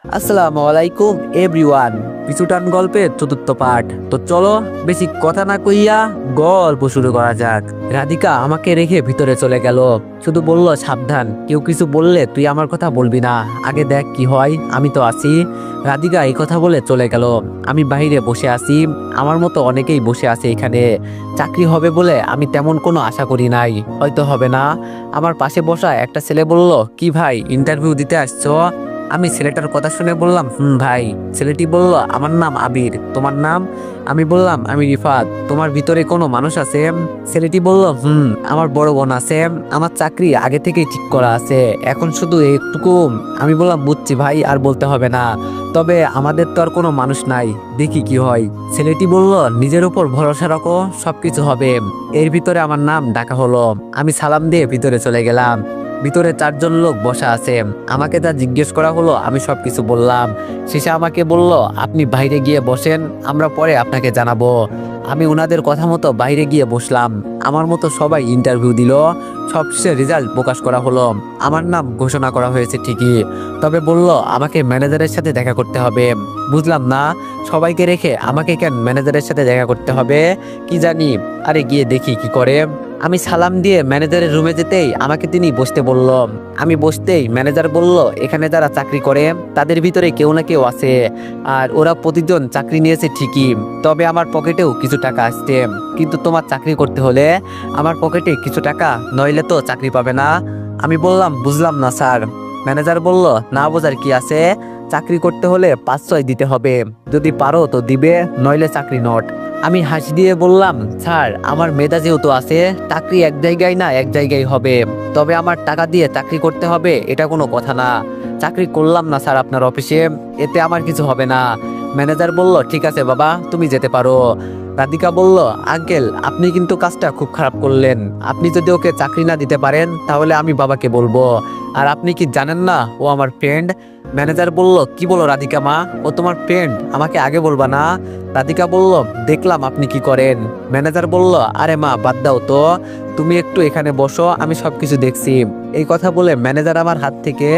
আসসালামু আলাইকুম এভরিওয়ান। পিছুটান গল্পের চতুর্থ পার্ট। তো চলো বেশি কথা না কইয়া গল্প শুরু করা যাক। রাধিকা আমাকে রেখে ভিতরে চলে গেল। শুধু বলল, সাবধান, কেউ কিছু বললে তুই আমার কথা বলবি না, আগে দেখ কি হয়, আমি তো আছি। রাধিকা এই কথা বলে চলে গেল। আমি বাইরে বসে আছি। আমার মতো অনেকেই বসে আছে এখানে। চাকরি হবে বলে আমি তেমন কোনো আশা করি নাই, হয়তো হবে না। আমার পাশে বসা একটা ছেলে বলল, কি ভাই, ইন্টারভিউ দিতে আসছো? আমি ছেলেটার কথা শুনে বললাম, ভাই। ছেলেটি বলল, আমার নাম আবির, তোমার নাম? আমি বললাম, আমি রিফাত। তোমার ভিতরে কোনো মানুষ আছে? ছেলেটি বলল, আমার বড় বোন আছে। আমার চাকরি আগে থেকেই ঠিক করা আছে, এখন শুধু একটুকু। আমি বললাম, বুঝছি ভাই, আর বলতে হবে না। তবে আমাদের তো আর কোনো মানুষ নাই, দেখি কি হয়। ছেলেটি বলল, নিজের উপর ভরসা রাখো, সবকিছু হবে। এর ভিতরে আমার নাম ডাকা হলো। আমি সালাম দিয়ে ভিতরে চলে গেলাম। ভিতরে 4জন লোক বসা আছে। আমাকে যা জিজ্ঞেস করা হলো আমি সবকিছু বললাম। শেষে আমাকে বলল, আপনি বাইরে গিয়ে বসেন, আমরা পরে আপনাকে জানাবো। আমি ওনাদের কথা মতো বাইরে গিয়ে বসলাম। আমার মতো সবাই ইন্টারভিউ দিল। সবশেষে রেজাল্ট প্রকাশ করা হলো। আমার নাম ঘোষণা করা হয়েছে ঠিকই, তবে বলল আমাকে ম্যানেজারের সাথে দেখা করতে হবে। বুঝলাম না, সবাইকে রেখে আমাকে কেন ম্যানেজারের সাথে দেখা করতে হবে, কি জানি। আরে গিয়ে দেখি কি করে। আমি সালাম দিয়ে ম্যানেজারের রুমে যেতেই আমাকে তিনি বসতে বলল। আমি বসতেই ম্যানেজার বলল, এখানে যারা চাকরি করে তাদের ভিতরে কেউ না কেউ আছে, আর ওরা প্রতিজন চাকরি নিয়েছে ঠিকই, তবে আমার পকেটেও কিছু টাকা আসছে। কিন্তু তোমার চাকরি করতে হলে আমার পকেটে কিছু টাকা, নইলে তো চাকরি পাবে না। আমি বললাম, বুঝলাম না স্যার। ম্যানেজার বলল, না বোঝার কি আছে, চাকরি করতে হলে 5-6 দিতে হবে, যদি পারো তো দিবে, নইলে চাকরি নট। আমি হাসি দিয়ে বললাম, স্যার, আমার মেধা যেহেতু আছে, চাকরি এক জায়গায় না এক জায়গায় হবে, তবে আমার টাকা দিয়ে চাকরি করতে হবে এটা কোনো কথা না। চাকরি করলাম না স্যার আপনার অফিসে, এতে আমার কিছু হবে না। ম্যানেজার বলল, ঠিক আছে বাবা, তুমি যেতে পারো। রাধিকা বলল, আঙ্কেল, আপনি কিন্তু কাজটা খুব খারাপ করলেন। আপনি যদি ওকে চাকরি না দিতে পারেন তাহলে আমি বাবাকে বলবো। আর আপনি কি জানেন না ও আমার ফ্রেন্ড? ম্যানেজার বলল, কি বলো রাধিকা মা, ও তোমার ফ্রেন্ড, আমাকে আগে বলবা না? রাধিকা বলল, দেখলাম আপনি কি করেন। ম্যানেজার বলল, আরে মা, বাদ দাও তো, তুমি একটু এখানে বসো, আমি সবকিছু দেখছি। এই কথা বলে ম্যানেজার আমার হাত থেকে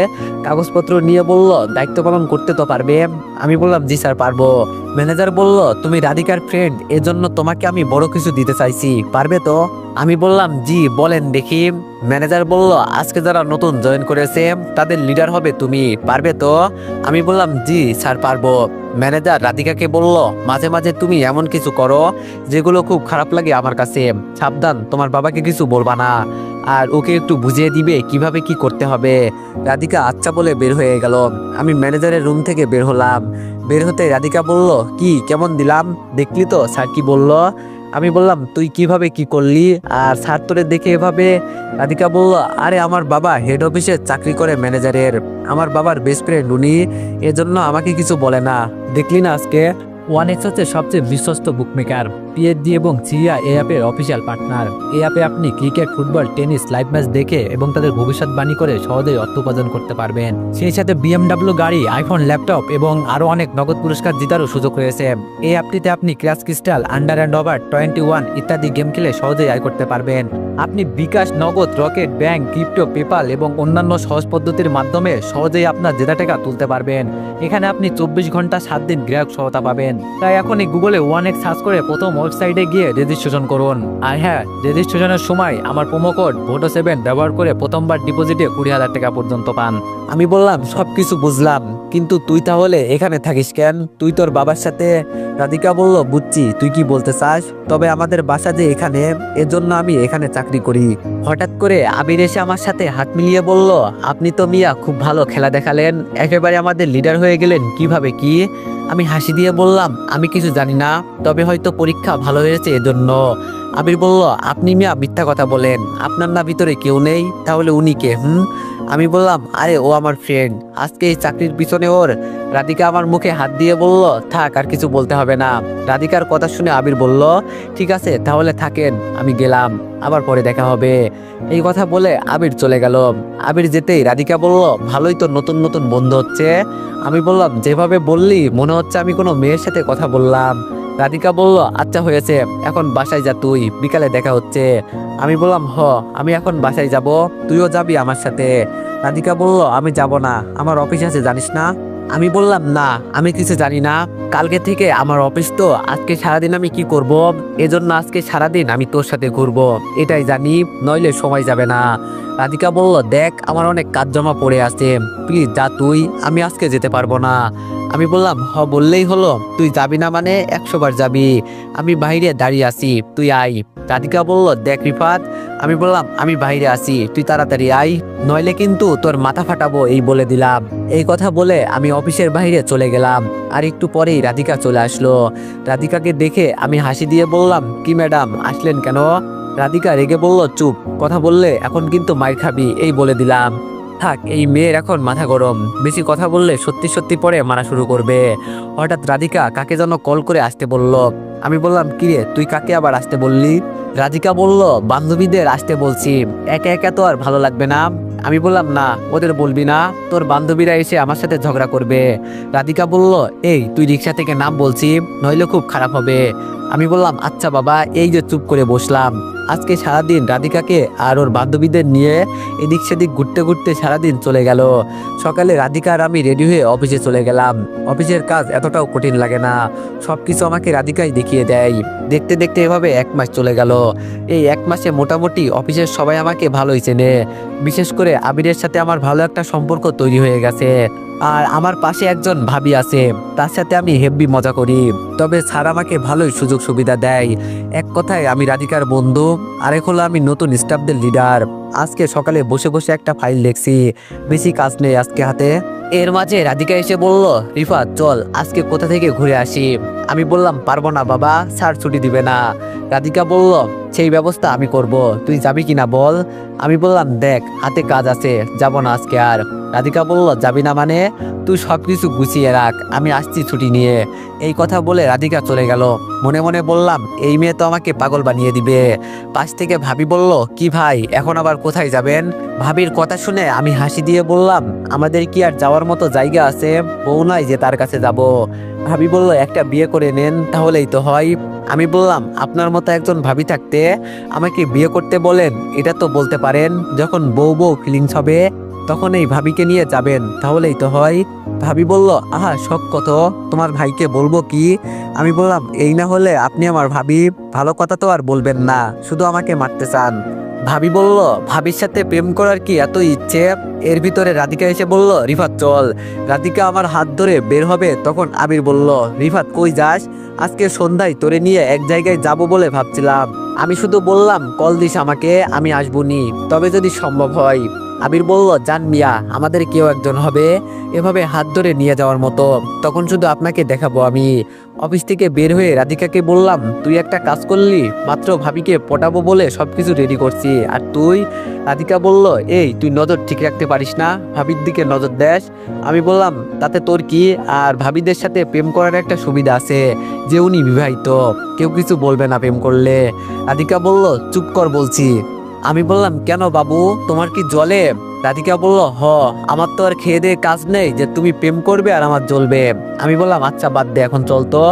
কাগজপত্র নিয়ে বলল, দায়িত্ব পালন করতে তো পারবে? আমি বললাম, জি স্যার, পারবো। ম্যানেজার বলল, তুমি রাধিকার ফ্রেন্ড, এজন্য তোমাকে আমি বড় কিছু দিতে চাইছি, পারবে তো? আমি বললাম, জি, বলেন দেখি। ম্যানেজার বলল, আজকে যারা নতুন জয়েন করেছে তাদের লিডার হবে তুমি, পারবে তো? আমি বললাম, জি স্যার, পারবো। ম্যানেজার রাধিকাকে বলল, মাঝে মাঝে তুমি এমন কিছু করো যেগুলো খুব খারাপ লাগে আমার কাছে, সাবধান, তোমার বাবাকে কিছু বলবা না, আর ওকে একটু বুঝিয়ে দিবে কিভাবে কি করতে হবে। রাধিকা আচ্ছা বলে বের হয়ে গেল। আমি ম্যানেজারের রুম থেকে বের হলাম। বের হতে রাধিকা বলল, কি কেমন দিলাম, দেখলি তো স্যার কি বলল? আমি বললাম, তুই কিভাবে কি করলি, আর স্যার তোরে দেখে এভাবে? রাধিকা বলল, আরে আমার বাবা হেড অফিসে চাকরি করে ম্যানেজারের, আমার বাবার বেস্ট ফ্রেন্ড উনি, এজন্য আমাকে কিছু বলে না, দেখলি না আজকে। ওয়ানেক্স হচ্ছে সবচেয়ে বিশ্বস্ত বুকমেকার। পিএইচডি এবং সিরিয়া এই অ্যাপের অফিসিয়াল পার্টনার। এই অ্যাপে আপনি cricket, football, tennis live match দেখে এবং তাদের ভবিষ্যৎবাণী করে সহজেই অর্থ উপার্জন করতে পারবেন। সেই সাথে বিএমডাব্লিউ গাড়ি, আইফোন, ল্যাপটপ এবং আরও অনেক নগদ পুরস্কার জেতারও সুযোগ রয়েছে। এই অ্যাপটিতে আপনি crash crystal, under and over 21 ইত্যাদি গেম খেলে সহজেই আয় করতে পারবেন। আপনি বিকাশ, নগদ, রকেট, ব্যাংক, ক্রিপ্টো, পেপাল এবং অন্যান্য সহজ পদ্ধতির মাধ্যমে সহজেই আপনার জেতা টাকা তুলতে পারবেন। এখানে আপনি 24 ঘন্টা 7 দিন গ্রাহক সহায়তা পাবেন। তাই এখনই গুগলে ওয়ানেক্স সার্চ করে প্রথম ওয়েবসাইটে গিয়ে রেজিস্ট্রেশন করুন। আর হ্যাঁ, রেজিস্ট্রেশনের সময় আমার প্রোমো কোড VOTO7 ব্যবহার করে প্রথমবার ডিপোজিটে 20,000 টাকা পর্যন্ত পান। আমি বললাম, সবকিছু বুঝলাম, কিন্তু তুই তাহলে এখানে থাকিস কেন, তুই তোর বাবার সাথে? রাধিকা বলল, বুঝছি তুই কি বলতে চাস, তবে আমাদের বাসা যে এখানে, এজন্য আমি এখানে চাকরি করি। হঠাৎ করে আবির এসে আমার সাথে হাত মিলিয়ে বলল, আপনি তো মিয়া খুব ভালো খেলা দেখালেন, একেবারে আমাদের লিডার হয়ে গেলেন, কিভাবে কি? আমি হাসি দিয়ে বললাম, আমি কিছু জানি না, তবে হয়তো পরীক্ষা ভালো হয়েছে এজন্য। আবির বলল, আপনি মিয়া মিথ্যা কথা বলেন, আপনার না ভিতরে কেউ নেই, তাহলে উনি কে? আমি বললাম, আরে ও আমার ফ্রেন্ড, আজকে এই চাকরির পিছনে ওর। রাধিকা আমার মুখে হাত দিয়ে বলল, থাক, আর কিছু বলতে হবে না। রাধিকার কথা শুনে আবির বলল, ঠিক আছে তাহলে থাকেন, আমি গেলাম, আবার পরে দেখা হবে। এই কথা বলে আবির চলে গেল। আবির যেতেই রাধিকা বলল, ভালোই তো নতুন নতুন বন্ধু হচ্ছে। আমি বললাম, যেভাবে বললি মনে হচ্ছে আমি কোনো মেয়ের সাথে কথা বললাম। রাধিকা বলল, আচ্ছা হয়েছে, এখন বাসায় যা, তুই বিকালে দেখা হচ্ছে। আমি বললাম, আমি এখন বাসায় যাব, তুইও যাবি আমার সাথে? রাধিকা বলল, আমি যাব না, আমার অফিস আছে জানিস না। আমি বললাম না, আমি কিছু জানি না। কালকে থেকে আমার অফিস, তো আজকে সারাদিন আমি কি করব, এজন্য আজকে সারাদিন আমি তোর সাথে ঘুরবো, এটাই জানি, নইলে সময় যাবে না। রাধিকা বলল, দেখ আমার অনেক কাজ জমা পড়ে আছে, প্লিজ যা তুই, আমি আজকে যেতে পারবো না। আমি বললাম, বললেই হলো, তুই যাবি না মানে 100 বার যাবি, আমি বাইরে দাঁড়িয়ে আছি, তুই আয়। রাধিকা বলল, দেখ রিফাত, আমি বললাম আমি বাইরে আছি, তুই তাড়াতাড়ি আয়, নইলে কিন্তু তোর মাথা ফাটাবো, এই বলে দিলাম। এই কথা বলে আমি অফিসের বাইরে চলে গেলাম। আর একটু পরেই রাধিকা চলে আসলো। রাধিকাকে দেখে আমি হাসি দিয়ে বললাম, কি ম্যাডাম আসলেন কেন? রাধিকা রেগে বলল, চুপ, কথা বললে এখন কিন্তু মাইর খাবি, এই বলে দিলাম। থাক, এই মেয়ের এখন মাথা গরম, বেশি কথা বললে সত্যি সত্যি পরে মারা শুরু করবে। হঠাৎ রাধিকা কাকে যেন কল করে আসতে বলল। আমি বললাম, কিরে তুই কাকে আবার আসতে বললি? রাধিকা বলল, বান্ধবীদের আসতে বলছি, একা একা তো আর ভালো লাগবে না। আমি বললাম, না ওদের বলবি না, তোর বান্ধবীরা এসে আমার সাথে ঝগড়া করবে। রাধিকা বলল, এই তুই রিক্সা থেকে নাম বলছি, নইলে খুব খারাপ হবে। আমি বললাম, আচ্ছা বাবা, এই যে চুপ করে বসলাম। আজকে সারাদিন রাধিকাকে আর ওর বান্ধবীদের নিয়ে এদিক সেদিক ঘুরতে ঘুরতে সারাদিন চলে গেল। সকালে রাধিকা আর আমি রেডি হয়ে অফিসে চলে গেলাম। অফিসের কাজ এতটাও কঠিন লাগে না, সবকিছু আমাকে রাধিকাই দেখিয়ে দেয়। দেখতে দেখতে এভাবে 1 মাস চলে গেল। এই 1 মাসে মোটামুটি অফিসের সবাই আমাকে ভালোই চেনে, বিশেষ করে আবিরের সাথে আমার ভালো একটা সম্পর্ক তৈরি হয়ে গেছে। আর আমার পাশে একজন ভাবি আছে, তার সাথে আমি হেব্বি মজা করি। তবে স্যার আমাকে ভালোই সুযোগ সুবিধা দেয়। এক কথায় আমি রাধিকার বন্ধু, আরেক হলো আমি নতুন স্টাফদের লিডার। আজকে সকালে বসে বসে একটা ফাইল লিখছি, বেশি কাজ নেই আজকে হাতে। এর মাঝে রাধিকা এসে বলল, রিফাত চল আজকে কোথা থেকে ঘুরে আসি। আমি বললাম, পারবো না বাবা, স্যার ছুটি দিবে না। রাধিকা বলল, সেই ব্যবস্থা আমি করব, তুই যাবি কিনা বল। আমি বললাম, দেখ হাতে কাজ আছে, যাব না আজকে আর। রাধিকা বলল, যাবি না মানে? তুই সব কিছু গুছিয়ে রাখ, আমি আসছি ছুটি নিয়ে। এই কথা বলে রাধিকা চলে গেল। মনে মনে বললাম, এই মেয়ে তো আমাকে পাগল বানিয়ে দিবে। পাশ থেকে ভাবি বলল, কি ভাই এখন আবার কোথায় যাবেন? ভাবির কথা শুনে আমি হাসি দিয়ে বললাম, আমাদের কি আর যাওয়ার মতো জায়গা আছে? বউ নাই যে তার কাছে যাব। ভাবি বলল, একটা বিয়ে করে নেন, তাহলেই তো হয়। আমি বললাম, আপনার মতো একজন ভাবি থাকতে আমাকে বিয়ে করতে বলেন, এটা তো বলতে পারেন যখন বউ বউ ফিলিংস হবে তখন এই ভাবিকে নিয়ে যাবেন, তাহলেই তো হয়। ভাবি বলল, আহা শখ কত, তোমার ভাইকে বলবো কি? আমি বললাম, এই না হলে আপনি আমার ভাবি, ভালো কথা তো আর বলবেন না, শুধু আমাকে মারতে চান। ভাবি বলল, ভাবির সাথে প্রেম করার কি এত ইচ্ছে? এর ভিতরে রাধিকা এসে বলল, রিফাত চল। রাধিকা আমার হাত ধরে বের হবে, তখন আবির বলল, রিফাত কই যাস? আজকে সন্ধ্যায় তোরে নিয়ে এক জায়গায় যাব বলে ভাবছিলাম। আমি শুধু বললাম, কল দিস আমাকে, আমি আসবনি, তবে যদি সম্ভব হয়। আবির বলল, জান মিয়া, আমাদের কেউ একজন হবে এভাবে হাত ধরে নিয়ে যাওয়ার মতো, তখন শুধু আপনাকে দেখাবো আমি। অফিস থেকে বের হয়ে রাধিকাকে বললাম, তুই একটা কাজ করলি, মাত্র ভাবিকে পটাবো বলে সবকিছু রেডি করছি, আর তুই? রাধিকা বলল, এই তুই নজর ঠিক রাখতে পারিস না, ভাবির দিকে নজর দেস। আমি বললাম, তাতে তোর কি? আর ভাবিদের সাথে প্রেম করার একটা সুবিধা আছে যে উনি বিবাহিত, কেউ কিছু বলবে না প্রেম করলে। রাধিকা বলল, চুপ কর বলছি। আমি বললাম, কেন বাবু, তোমার কি জ্বলে? রাধিকা বলল, আমার তো আর খেয়ে দিয়ে কাজ নেই যে তুমি প্রেম করবে আর আমার জ্বলবে। আমি বললাম, আচ্ছা বাদ দে, এখন চল তো।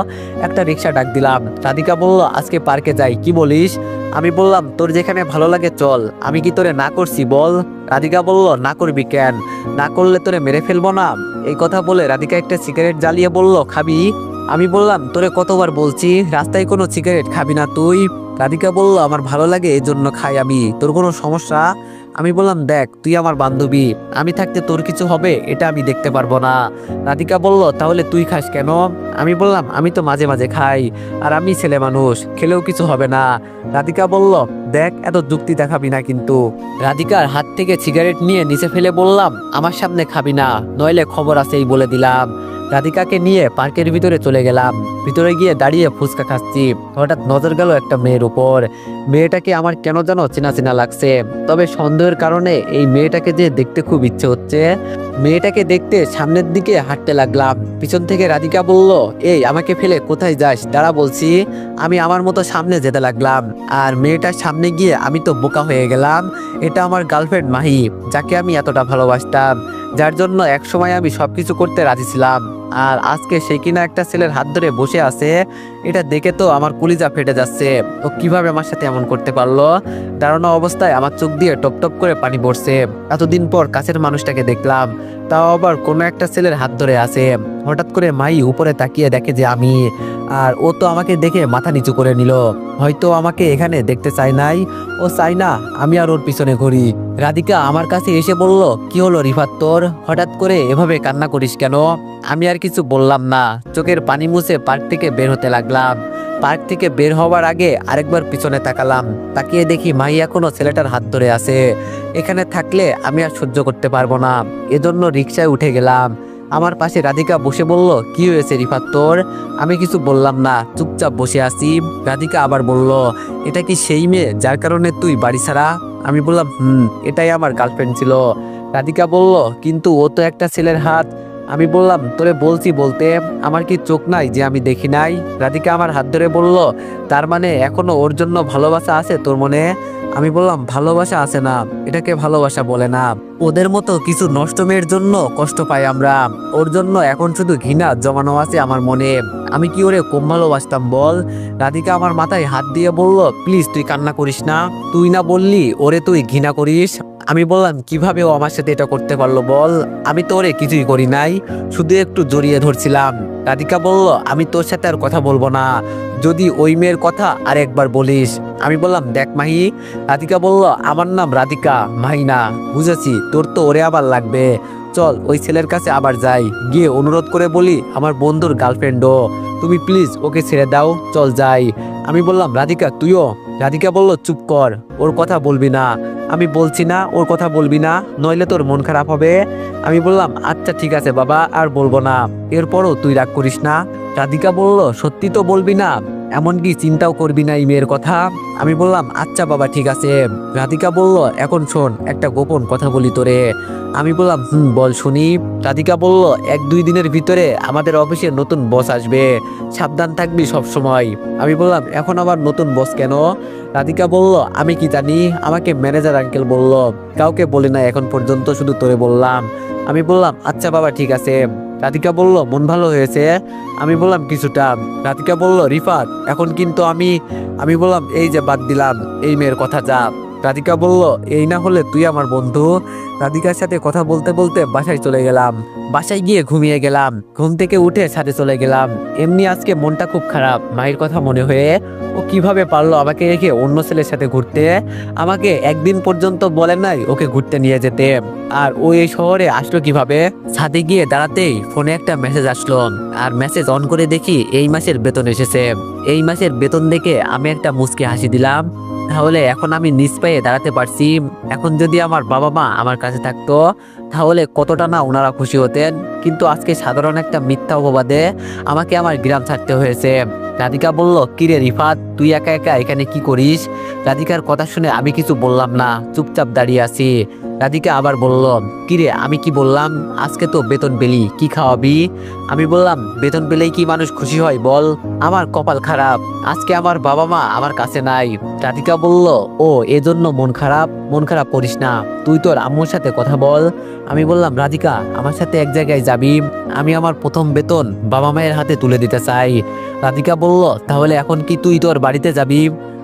একটা রিক্সা ডাক দিলাম। রাধিকা বলল, আজকে পার্কে যাই, কি বলিস? আমি বললাম, তোর যেখানে ভালো লাগে চল, আমি কি তোরে না করছি বল? রাধিকা বলল, না করবি কেন? না করলে তোরে মেরে ফেলবো না। এই কথা বলে রাধিকা একটা সিগারেট জ্বালিয়ে বলল, খাবি? আমি বললাম, তোরে কতবার বলছি রাস্তায় কোনো সিগারেট খাবি না তুই। রাধিকা বলল, আমার ভালো লাগে এই জন্য খাই আমি, তোর কোনো সমস্যা? আমি বললাম, দেখ তুই আমার বান্ধবী, আমি থাকতে তোর কিছু হবে এটা আমি দেখতে পারবো না। রাধিকা বলল, তাহলে তুই খাস কেন? আমি বললাম, আমি তো মাঝে মাঝে খাই, আর আমি ছেলে মানুষ, খেলেও কিছু হবে না। রাধিকা বলল, দেখ এত যুক্তি দেখাবি না কিন্তু। রাধিকার হাত থেকে সিগারেট নিয়ে নিচে ফেলে বললাম, আমার সামনে খাবি না, নইলে খবর আছে, এই বলে দিলাম। রাধিকাকে নিয়ে পার্কের ভিতরে চলে গেলাম। ভিতরে গিয়ে দাঁড়িয়ে ফুচকা খাচ্ছি, হঠাৎ নজর গেল একটা মেয়ের উপর। মেয়েটাকে আমার কেন যেন চেনা চেনা লাগছে, তবে সন্দেহের কারণে এই মেয়েটাকে যে দেখতে খুব ইচ্ছে হচ্ছে। মেয়েটাকে দেখতে সামনের দিকে হাঁটতে লাগলাম। পিছন থেকে রাধিকা বলল, এই আমাকে ফেলে কোথায় যাস, দাঁড়া বলছি। আমি আমার মতো সামনে যেতে লাগলাম, আর মেয়েটার সামনে গিয়ে আমি তো বোকা হয়ে গেলাম। এটা আমার গার্লফ্রেন্ড মাহি, যাকে আমি এতটা ভালোবাসতাম, যার জন্য একসময় আমি সবকিছু করতে রাজি ছিলাম। আর আজকে সে কিনা একটা ছেলের হাত ধরে বসে আছে। এটা দেখে তো আমার কলিজা ফেটে যাচ্ছে। ও কিভাবে আমার সাথে এমন করতে পারলো? দাঁড়ানো অবস্থায় আমার চোখ দিয়ে টপ টপ করে পানি পড়ছে। এতদিন পর কাছের মানুষটাকে দেখলাম, তাও আবার কোনো একটা ছেলের হাত ধরে আছে। হঠাৎ করে মাই উপরে তাকিয়ে দেখে যে আমি, আর ও তো আমাকে দেখে মাথা নিচু করে নিল। হয়তো আমাকে এখানে দেখতে চায় নাই, ও চায় না আমি আর ওর পিছনে ঘুরি। রাধিকা আমার কাছে এসে বলল, কি হলো রিফাত তোর? হঠাৎ করে এভাবে কান্না করিস কেন? আমি আর কিছু বললাম না, চোখের পানি মুছে পার্ক থেকে বের হতে লাগলাম। পার্ক থেকে বের হওয়ার আগে আরেকবার পিছনে তাকালাম, তাকিয়ে দেখি মাই এখনো ছেলেটার হাত ধরে আছে। এখানে থাকলে আমি আর সহ্য করতে পারবো না, এজন্য রিকশায় উঠে গেলাম। আমার পাশে রাধিকা বসে বলল, কি হয়েছে রিফাত তোর? আমি কিছু বললাম না, চুপচাপ বসে আছি। রাধিকা আবার বলল, এটা কি সেই মেয়ে যার কারণে তুই বাড়ি ছাড়া? আমি বললাম, এটাই আমার গার্লফ্রেন্ড ছিল। রাধিকা বলল, কিন্তু ও তো একটা ছেলের হাত। আমি বললাম, তোরে বলছি বলতে, আমার কি চোখ নাই যে আমি দেখি নাই? রাধিকা আমার হাত ধরে বলল, তার মানে এখনো ওর জন্য ভালোবাসা আছে তোর মনে? আমি বললাম, ভালোবাসা আছে না, এটাকে ভালোবাসা বলে না। ওদের মতো কিছু নষ্ট মেয়ের জন্য কষ্ট পাই আমরা, ওর জন্য এখন শুধু ঘৃণা জমানো আছে আমার মনে। আমি কি ওরে কম ভালোবাসতাম বল? রাধিকা আমার মাথায় হাত দিয়ে বলল, প্লিজ তুই কান্না করিস না, তুই না বললি ওরে তুই ঘৃণা করিস? আমি বললাম, কিভাবে ও আমার সাথে এটা করতে পারলো বল? আমি তো ওরে কিছুই করি নাই, শুধু একটু জড়িয়ে ধরছিলাম। রাধিকা বলল, আমি তোর সাথে আর কথা বলবো না, যদি ওই মেয়ের কথা আর একবার বলিস। আমি বললাম, দেখ মাহি। রাধিকা বলল, আমার নাম রাধিকা, মাহি না। বুঝেছি, তোর তো ওরে আবার লাগবে। চল ওই ছেলের কাছে আবার যাই, গিয়ে অনুরোধ করে বলি আমার বন্ধুর গার্লফ্রেন্ডও, তুমি প্লিজ ওকে ছেড়ে দাও, চল যাই। আমি বললাম, রাধিকা তুইও? রাধিকা বলল, চুপ কর, ওর কথা বলবি না। আমি বলছি না ওর কথা বলবি না, নইলে তোর মন খারাপ হবে। আমি বললাম, আচ্ছা ঠিক আছে বাবা, আর বলবো না। এরপরও তুই রাগ করিস না। রাধিকা বলল, সত্যি তো বলবি না? এমনকি চিন্তাও করবি না এই মেয়ের কথা? আমি বললাম, আচ্ছা বাবা ঠিক আছে। রাধিকা বলল, এখন শোন, একটা গোপন কথা বলি তোরে। আমি বললাম, বল শুনি। রাধিকা বলল, 1-2 দিনের ভিতরে আমাদের অফিসে নতুন বস আসবে, সাবধান থাকবি সব সময়। আমি বললাম, এখন আবার নতুন বস কেন? রাধিকা বলল, আমি কি জানি, আমাকে ম্যানেজার আঙ্কেল বলল, কাউকে বলি না এখন পর্যন্ত, শুধু তোরে বললাম। আমি বললাম, আচ্ছা বাবা ঠিক আছে। রাধিকা বলল, মন ভালো হয়েছে? আমি বললাম, কিছুটা। রাধিকা বলল, রিফাত এখন কিন্তু আমি বললাম, এই যে বাদ দিলাম এই মেয়ের কথা, যা। রাধিকা বলল, এই না হলে তুই আমার বন্ধু। রাধিকার সাথে কথা বলতে বলতে বাসায় চলে গেলাম। বাসায় গিয়ে ঘুমিয়ে গেলাম, ঘুম থেকে উঠে ছাদে চলে গেলাম। এমনি আজকে মনটা খুব খারাপ মায়ের কথা মনে হয়ে। ও কিভাবে পারলো আমাকে রেখে অন্য ছেলের সাথে ঘুরতে? আমাকে একদিন পর্যন্ত বলে নাই ওকে ঘুরতে নিয়ে যেতে। আর ও এই শহরে আসলো কিভাবে? ছাদে গিয়ে দাঁড়াতেই ফোনে একটা মেসেজ আসলো, আর মেসেজ অন করে দেখি এই মাসের বেতন এসেছে। এই মাসের বেতন দেখে আমি একটা মুচকি হাসি দিলাম। তাহলে এখন আমি নিজ পায়ে দাঁড়াতে পারছি। এখন যদি আমার বাবা মা আমার কাছে থাকতো, তাহলে কতটা না ওনারা খুশি হতেন। কিন্তু আজকে সাধারণ একটা মিথ্যা অপবাদে আমাকে আমার গ্রাম ছাড়তে হয়েছে। রাধিকা বলল, কিরে রিফাত, তুই একা একা এখানে কি করিস? রাধিকার কথা শুনে আমি কিছু বললাম না, চুপচাপ দাঁড়িয়ে আছি। রাধিকা আবার বলল, কিরে আমি কি বললাম? আজকে তো বেতন পেলি, কি খাওয়াবি? আমি বললাম, বেতন পেলেই কি মানুষ খুশি হয় বল? আমার কপাল খারাপ, আজকে আমার বাবা মা আমার কাছে নাই। রাধিকা বলল, ও এজন্য মন খারাপ? মন খারাপ করিস না, তুই তোর আম্মুর সাথে কথা বল। আমি বললাম, রাধিকা আমার সাথে এক জায়গায় যাবি? আমি আমার প্রথম বেতন বাবা মায়ের হাতে তুলে দিতে চাই। রাধিকা বলল, তাহলে এখন কি তুই তোর বাড়িতে যাবি?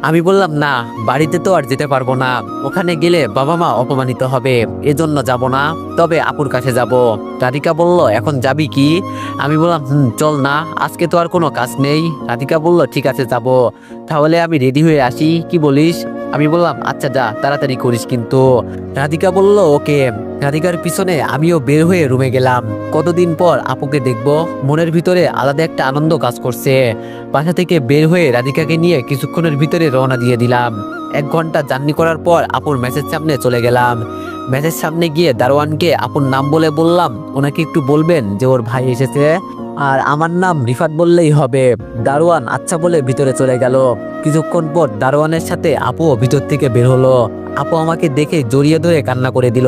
আমি বললাম, না, বাড়িতে তো আর যেতে পারবো না, ওখানে গেলে বাবা মা অপমানিত হবে, এজন্য যাব না, তবে আপুর কাছে যাব। রাধিকা বলল, এখন যাবি কি? আমি বললাম, চল না, আজকে তো আর কোনো কাজ নেই। রাধিকা বলল, ঠিক আছে যাব, তাহলে আমি রেডি হয়ে আসি, কি বলিস? আমি বললাম, আচ্ছা যা, তাড়াতাড়ি করিস কিন্তু। রাধিকা বলল, ওকে। রাধিকার পিছনে আমিও বের হয়ে রুমে গেলাম। কতদিন পর আপুকে দেখব, মনের ভিতরে আলাদা একটা আনন্দ কাজ করছে। বাসা থেকে বের হয়ে রাধিকাকে নিয়ে কিছুক্ষণের ভিতরে রওনা দিয়ে দিলাম। 1 ঘন্টা জার্নি করার পর আপুর মেসেজ সামনে চলে গেলাম। মেসেজ সামনে গিয়ে দারোয়ানকে আপুর নাম বলে বললাম, ওনাকে একটু বলবেন যে ওর ভাই এসেছে, আর আমার নাম রিফাত বললেই হবে। দারোয়ান আচ্ছা বলে ভিতরে চলে গেল। কিছুক্ষণ পর দারোয়ানের সাথে আপুও ভিতর থেকে বের হলো। আপু আমাকে দেখে জড়িয়ে ধরে কান্না করে দিল,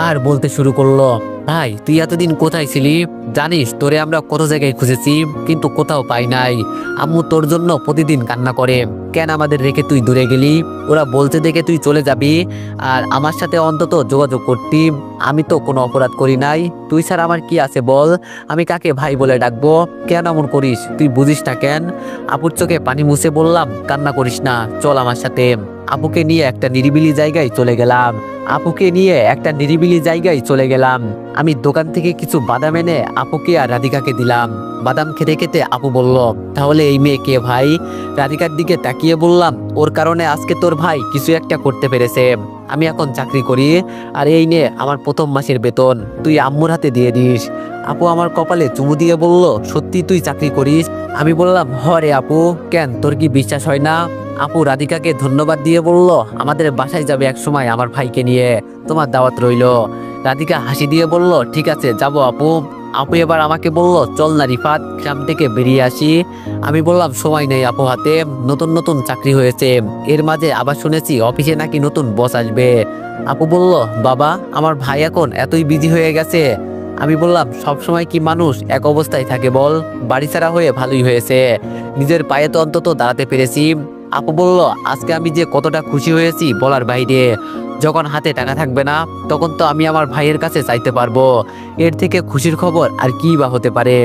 আর বলতে শুরু করলো, ভাই তুই এতদিন কোথায় ছিলি? জানিস তোরে আমরা কত জায়গায় খুঁজেছি, কিন্তু কোথাও পাই নাই। আম্মু তোর জন্য প্রতিদিন কান্না করে। কেন আমাদের রেখে তুই দূরে গেলি? ওরা বলতে দেখে তুই চলে যাবি, আর আমার সাথে অন্তত যোগাযোগ করতি। আমি তো কোনো অপরাধ করি নাই, তুই স্যার আমার কি আছে বল? আমি কাকে ভাই বলে ডাকবো? কেন এমন করিস? তুই বুঝিস না কেন? আপুর চোখে পানি মুছে বললাম, কান্না করিস না, চল আমার সাথে। আপুকে নিয়ে একটা নিরিবিলি জায়গায় চলে গেলাম। আমি দোকান থেকে কিছু বাদাম এনে আপুকে আর রাধিকাকে দিলাম। বাদাম খেতে খেতে আপু বলল, তাহলে এই মেয়ে কে ভাই? রাধিকার দিকে তাকিয়ে বললাম, ওর কারণে আজকে তোর ভাই কিছু একটা করতে পেরেছে। আমি এখন চাকরি করি, আর এই নে আমার প্রথম মাসের বেতন, তুই আম্মুর হাতে দিয়ে দিস। আপু আমার কপালে চুমু দিয়ে বলল, সত্যি তুই চাকরি করিস? আমি বললাম, হ রে আপু, কেন তোর কি বিশ্বাস হয় না? আপু রাধিকাকে ধন্যবাদ দিয়ে বলল, আমাদের বাসায় যাবে এক সময় আমার ভাইকে নিয়ে, তোমার দাওয়াত রইলো। রাধিকা হাসি দিয়ে বলল, ঠিক আছে যাবো আপু। আপু এবার আমাকে বলল, চল না রিফাত, গ্রাম থেকে বেরিয়ে আসি। আমি বললাম, সময় নেই আপু হাতে, নতুন নতুন চাকরি হয়েছে, এর মাঝে আবার শুনেছি অফিসে নাকি নতুন বস আসবে। আপু বলল, বাবা আমার ভাই এখন এতই বিজি হয়ে গেছে। আমি বললাম, সব সময় কি মানুষ এক অবস্থায় থাকে বল? বাড়ি ছাড়া হয়ে ভালোই হয়েছে, নিজের পায়ে তো অন্তত দাঁড়াতে পেরেছি। আপু বলল, আজকে আমি যে কতটা খুশি হয়েছি বলার বাইরে। যখন হাতে টাকা থাকবে না, তখন তো আমি আমার ভাইয়ের কাছে চাইতে পারবো। এর থেকে খুশির খবর আর কি বা হতে পারে?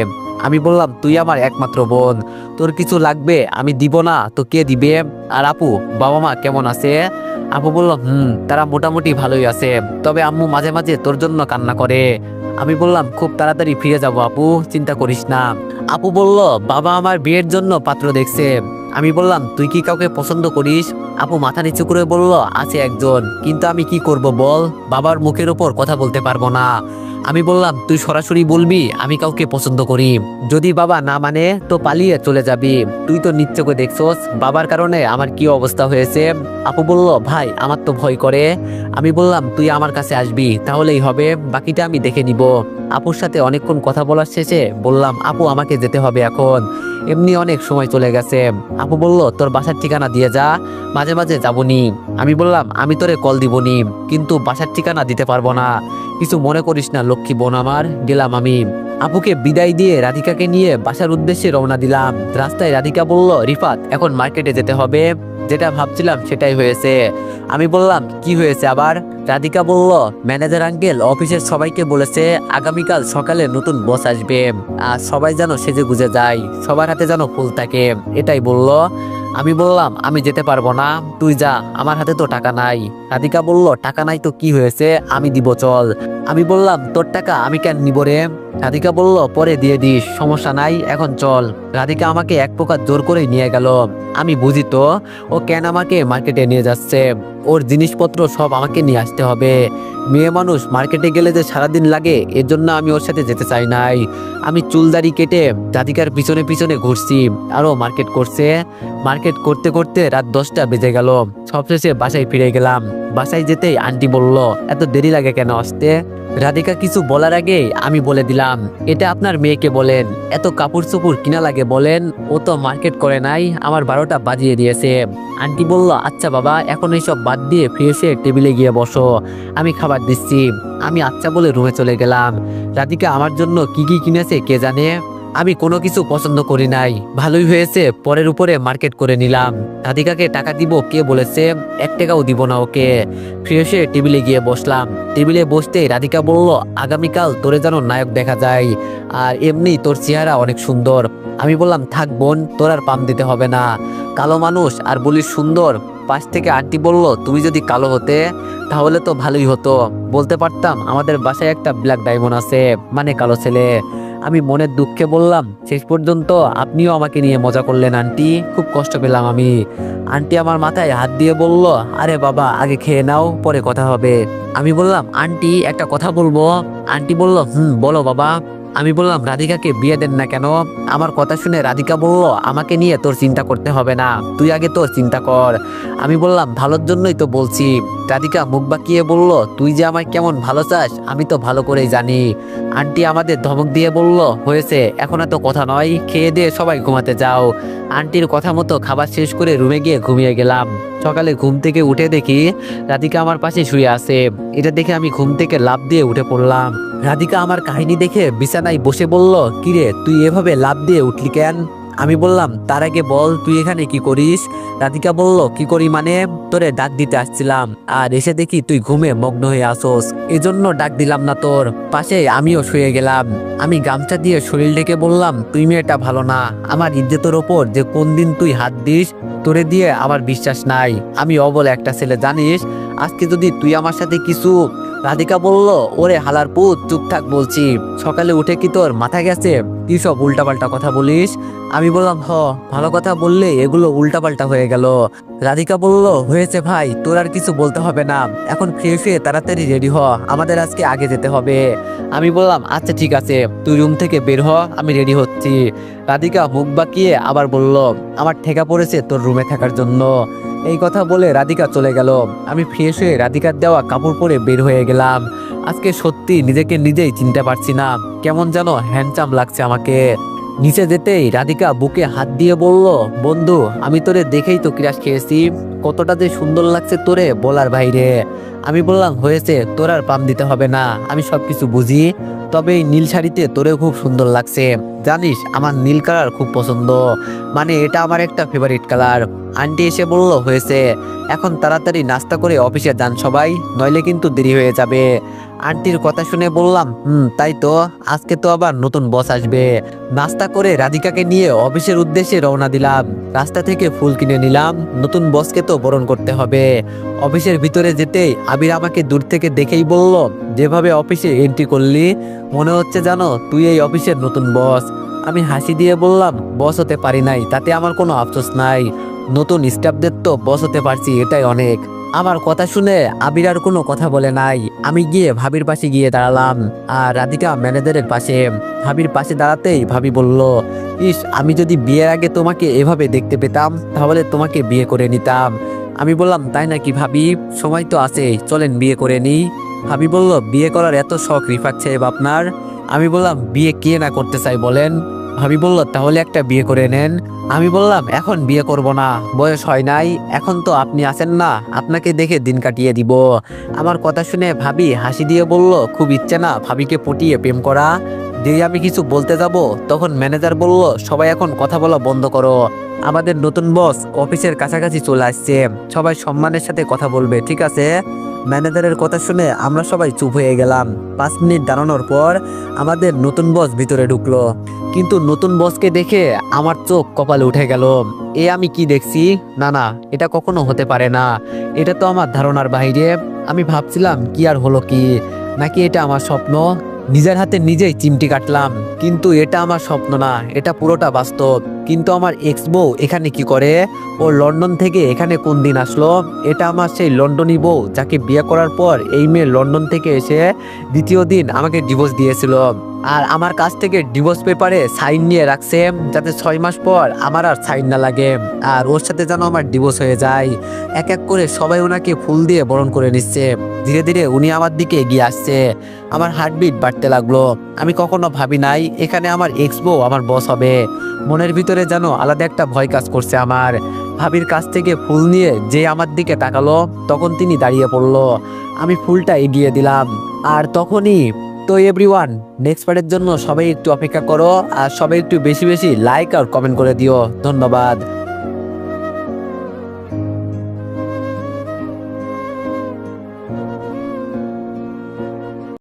আমি বললাম, তুই আমার একমাত্র বোন, তোর কিছু লাগবে আমি দিব না তো কে দিবে? আর আপু, বাবা মা কেমন আছে? আপু বলল, তারা মোটামুটি ভালোই আছে, তবে আম্মু মাঝে মাঝে তোর জন্য কান্না করে। আমি বললাম, খুব তাড়াতাড়ি ফিরে যাব আপু, চিন্তা করিস না। আপু বলল, বাবা আমার বিয়ের জন্য পাত্র দেখছে। আমি বললাম, তুই কি কাউকে পছন্দ করিস? আপু মাথা নিচু করে বলল, আছে একজন, কিন্তু আমি কি করব বল, বাবার মুখের ওপর কথা বলতে পারবো না। আমি বললাম, তুই সরাসরি বলবি আমি কাউকে পছন্দ করি, যদি বাবা না মানে তো পালিয়ে চলে যাবি। তুই তো নিজ চোখে দেখছোস বাবার কারণে আমার কি অবস্থা হয়েছে। আপু বলল, ভাই আমার তো ভয় করে। আমি বললাম, তুই আমার কাছে আসবি তাহলেই হবে, বাকিটা আমি দেখে নিব। আপুর সাথে অনেকক্ষণ কথা বলার শেষে বললাম, আপু আমাকে যেতে হবে এখন, এমনি অনেক সময় চলে গেছে। আপু বলল, তোর বাসার ঠিকানা দিয়ে যা, মাঝে মাঝে যাবনি। আমি বললাম, আমি তোরে কল দিবনি, কিন্তু বাসার ঠিকানা দিতে পারবো না, কিছু মনে করিস না লক্ষ্মী বোন আমার। গেলাম আমি। আপুকে বিদায় দিয়ে রাধিকাকে নিয়ে বাসার উদ্দেশ্যে রওনা দিলাম। রাস্তায় রাধিকা বলল, রিফাত এখন মার্কেটে যেতে হবে, যেটা ভাবছিলাম সেটাই হয়েছে। আমি বললাম, কি হয়েছে আবার? রাধিকা বলল, ম্যানেজার আঙ্কেল অফিসের সবাইকে বলেছে আগামীকাল সকালে নতুন বস আসবে, আর সবাই যেন সেজে গুজে যায়, সবার হাতে যেন ফুল থাকে, এটাই বলল। আমি বললাম, আমি যেতে পারবো না, তুই যা, আমার হাতে তো টাকা নাই। রাধিকা বলল, টাকা নাই তো কি হয়েছে, আমি দিব, চল। আমি বললাম, তোর টাকা আমি কেন নিব রে? রাধিকা বলল, পরে দিয়ে দিস, সমস্যা নাই, এখন চল। রাধিকা আমাকে এক প্রকার জোর করে নিয়ে গেল। আমি বুঝি তো ও কেন আমাকে মার্কেটে নিয়ে যাচ্ছে, ওর জিনিসপত্র সব আমাকে নিয়ে আসতে হবে। মেয়ে মানুষ মার্কেটে গেলে যে সারাদিন লাগে, এর জন্য আমি ওর সাথে যেতে চাই নাই। আমি চুলদাড়ি কেটে রাধিকার পিছনে পিছনে ঘুরছি, আরও মার্কেট করছে। মার্কেট করতে করতে রাত 10টা বেজে গেল। সবশেষে বাসায় ফিরে গেলাম। বাসায় যেতেই আন্টি বলল, এত দেরি লাগে কেন আসতে? রাধিকা কিছু বলার আগেই আমি বলে দিলাম, এটা আপনার মেয়েকে বলেন, এত কাপড় চোপড় কিনা লাগে বলেন, ও তো মার্কেট করে নাই, আমার 12টা বাজিয়ে দিয়েছে। আন্টি বলল, আচ্ছা বাবা, এখন এইসব বাদ দিয়ে ফ্রেশ হয়ে টেবিলে গিয়ে বসো, আমি খাবার দিচ্ছি। আমি আচ্ছা বলে রুমে চলে গেলাম। রাধিকা আমার জন্য কি কি কিনেছে কে জানে, আমি কোনো কিছু পছন্দ করি নাই। ভালোই হয়েছে পরের উপরে মার্কেট করে নিলাম। রাধিকাকে টাকা দিব কে বলেছে, 1 টাকাও দিব না ওকে। ফ্রেশ হয়ে টেবিলে গিয়ে বসলাম। টেবিলে বসতেই রাধিকা বলল, আগামীকাল তোরে যেন নায়ক দেখা যায়, আর এমনি তোর চেহারা অনেক সুন্দর। আমি বললাম, থাক বোন, তোর আর পাম দিতে হবে না, কালো মানুষ আর বলিস সুন্দর। পাশ থেকে আন্টি বলল, তুমি যদি কালো হতে তাহলে তো ভালোই হতো, বলতে পারতাম আমাদের বাসায় একটা ব্ল্যাক ডায়মন্ড আছে, মানে কালো ছেলে। আমি মনের দুঃখে বললাম, শেষ পর্যন্ত আপনিও আমাকে নিয়ে মজা করলেন আন্টি, খুব কষ্ট পেলাম আমি। আন্টি আমার মাথায় হাত দিয়ে বলল, আরে বাবা আগে খেয়ে নাও, পরে কথা হবে। আমি বললাম, আন্টি একটা কথা বলবো। আন্টি বলল, বলো বাবা। আমি বললাম, রাধিকাকে বিয়ে দেন না কেন? আমার কথা শুনে রাধিকা বলল, আমাকে নিয়ে তোর চিন্তা করতে হবে না, তুই আগে তোর চিন্তা কর। আমি বললাম, ভালোর জন্যই তো বলছি। রাধিকা মুখ বাঁকিয়ে বলল, তুই যে আমায় কেমন ভালো চাস আমি তো ভালো করেই জানি। আন্টি আমাদের ধমক দিয়ে বলল, হয়েছে এখন এত কথা নয়, খেয়ে দিয়ে সবাই ঘুমাতে যাও। আন্টির কথা মতো খাবার শেষ করে রুমে গিয়ে ঘুমিয়ে গেলাম। সকালে ঘুম থেকে উঠে দেখি রাধিকা আমার পাশে শুয়ে আছে। এটা দেখে আমি ঘুম থেকে লাফ দিয়ে উঠে পড়লাম। রাধিকা আমার কাহিনী দেখে বিছানায় বসে বলল, কিরে তুই এভাবে লাফ দিয়ে উঠলি কেন? আমি বললাম তার আগে বল তুই এখানে কি করিস। রাধিকা বলল কি করি মানে, তোরে ডাক দিতে আসছিলাম আর এসে দেখি তুই ঘুমে মগ্ন হয়ে আসোস, এজন্য ডাক দিলাম না তোর পাশে, আমিও শুয়ে গেলাম। আমি গামছা দিয়ে শরীর ঢেকে বললাম তুই মেয়েটা ভালো না, আমার ইজ্জতের ওপর যে কোন দিন তুই হাত দিস তোরে দিয়ে আমার বিশ্বাস নাই, আমি অবল একটা ছেলে জানিস, আজকে যদি তুই আমার সাথে কিছু। রাধিকা বলল ওরে হালার পুত চুপ থাক বলছি, সকালে উঠে কি তোর মাথা গেছে, কি সব উল্টাপাল্টা কথা বলিস। আমি বললাম ভালো কথা বললে এগুলো উল্টাপাল্টা হয়ে গেল। রাধিকা বলল হয়েছে ভাই, তোর আর কিছু বলতে হবে না, এখন ফ্রেশ হয়ে তাড়াতাড়ি রেডি হ, আমাদের আজকে আগে যেতে হবে। আমি বললাম আচ্ছা ঠিক আছে, তুই রুম থেকে বের হ, আমি রেডি হচ্ছি। রাধিকা মুখ বাঁকিয়ে আবার বলল আমার ঠেকা পড়েছে তোর রুমে থাকার জন্য। এই কথা বলে রাধিকা চলে গেল। আমি ফ্রেশ হয়ে রাধিকার দেওয়া কাপড় পরে বের হয়ে গেলাম। আজকে সত্যি নিজেকে নিজেই চিনতে পারছি না, কেমন যেন হ্যান্ডসাম লাগছে আমাকে। নিচে যেতেই রাধিকা বুকে হাত দিয়ে বলল বন্ধু আমি তোরে দেখেই তো ক্রাশ খেয়েছি, কতটা যে সুন্দর লাগছে তোরে বলার বাইরে। আমি বললাম হয়েছে, তোর আর পাম দিতে হবে না, আমি সবকিছু বুঝি, তবে এই নীল শাড়িতে তোরে খুব সুন্দর লাগছে, জানিস আমার নীল কালার খুব পছন্দ, মানে এটা আমার একটা ফেভারিট কালার। আন্টি এসে বলল হয়েছে, এখন তাড়াতাড়ি নাস্তা করে অফিসে যান সবাই, নইলে কিন্তু দেরি হয়ে যাবে। আন্টির কথা শুনে বললাম তাই তো, আজকে তো আবার নতুন বস আসবে। নাস্তা করে রাধিকাকে নিয়ে অফিসের উদ্দেশ্যে রওনা দিলাম। রাস্তা থেকে ফুল কিনে নিলাম, নতুন বসকে তো বরণ করতে হবে। অফিসের ভিতরে যেতেই আবির আমাকে দূর থেকে দেখেই বলল যেভাবে অফিসে এন্ট্রি করলি মনে হচ্ছে জানো তুই এই অফিসের নতুন বস। আমি হাসি দিয়ে বললাম বস হতে পারি নাই তাতে আমার কোনো আফসোস নাই, নতুন স্টাফদের তো বস হতে পারছি এটাই অনেক। আমার কথা শুনে আবির আর কোনো কথা বলে নাই। আমি গিয়ে ভাবির পাশে গিয়ে দাঁড়ালাম আর রাধিকা ম্যানেজারের পাশে। ভাবির পাশে দাঁড়াতেই ভাবি বলল ইস আমি যদি বিয়ের আগে তোমাকে এভাবে দেখতে পেতাম তাহলে তোমাকে বিয়ে করে নিতাম। আমি বললাম তাই নাকি ভাবি, সময় তো আছে, চলেন বিয়ে করে নিই। ভাবি বলল বিয়ে করার এত শখ রিফাত সাহেব আপনার। আমি বললাম বিয়ে কে না করতে চাই বলেন। ভাবি বলল তাহলে একটা বিয়ে করে নেন। আমি বললাম এখন বিয়ে করব না, বয়স হয় নাই, এখন তো আপনি আছেন না, আপনাকে দেখে দিন কাটিয়ে দিব। আমার কথা শুনে ভাবি হাসি দিয়ে বলল খুব ইচ্ছে না ভাবিকে পটিয়ে প্রেম করা। যেই আমি কিছু বলতে যাব তখন ম্যানেজার বলল সবাই এখন কথা বলা বন্ধ করো, আমাদের নতুন বস অফিসের কাছাকাছি চলে আসছে, সবাই সম্মানের সাথে কথা বলবে ঠিক আছে। ম্যানেজারের কথা শুনে আমরা সবাই চুপ হয়ে গেলাম। 5 মিনিট দাঁড়ানোর পর আমাদের নতুন বস ভিতরে ঢুকলো, কিন্তু নতুন বসকে দেখে আমার চোখ কপালে উঠে গেল। এ আমি কি দেখছি, না না এটা কখনো হতে পারে না, এটা তো আমার ধারণার বাইরে। আমি ভাবছিলাম কি আর হলো কি, নাকি এটা আমার স্বপ্ন। নিজের হাতে নিজেই চিমটি কাটলাম, কিন্তু এটা আমার স্বপ্ন না, এটা পুরোটা বাস্তব। কিন্তু আমার এক্স বউ এখানে কি করে, ও লন্ডন থেকে এখানে কোন দিন আসলো। এটা আমার সেই লন্ডনী বউ যাকে বিয়ে করার পর এই মেয়ে লন্ডন থেকে এসে দ্বিতীয় দিন আমাকে ডিভোর্স দিয়েছিল, আর আমার কাছ থেকে ডিভোর্স পেপারে সাইন নিয়ে রাখছে যাতে 6 মাস পর আমার আর সাইন না লাগে, আর ওর সাথে যেন আমার ডিভোর্স হয়ে যায়। এক এক করে সবাই ওনাকে ফুল দিয়ে বরণ করে নিচ্ছে। ধীরে ধীরে উনি আমার দিকে এগিয়ে আসছে, আমার হার্টবিট বাড়তে লাগলো। আমি কখনো ভাবি নাই এখানে আমার এক্স বউ আমার বস হবে। মনের ভিতরে যেন আলাদা একটা ভয় কাজ করছে আমার। ভাবির কাছ থেকে ফুল নিয়ে যে আমার দিকে তাকালো তখন তিনি দাঁড়িয়ে পড়লো। আমি ফুলটা এগিয়ে দিলাম, আর তখনই তো এভরিওয়ান নেক্সট পার্টের জন্য সবাই একটু অপেক্ষা করো, আর সবাই একটু বেশি বেশি লাইক আর কমেন্ট করে দিও। ধন্যবাদ।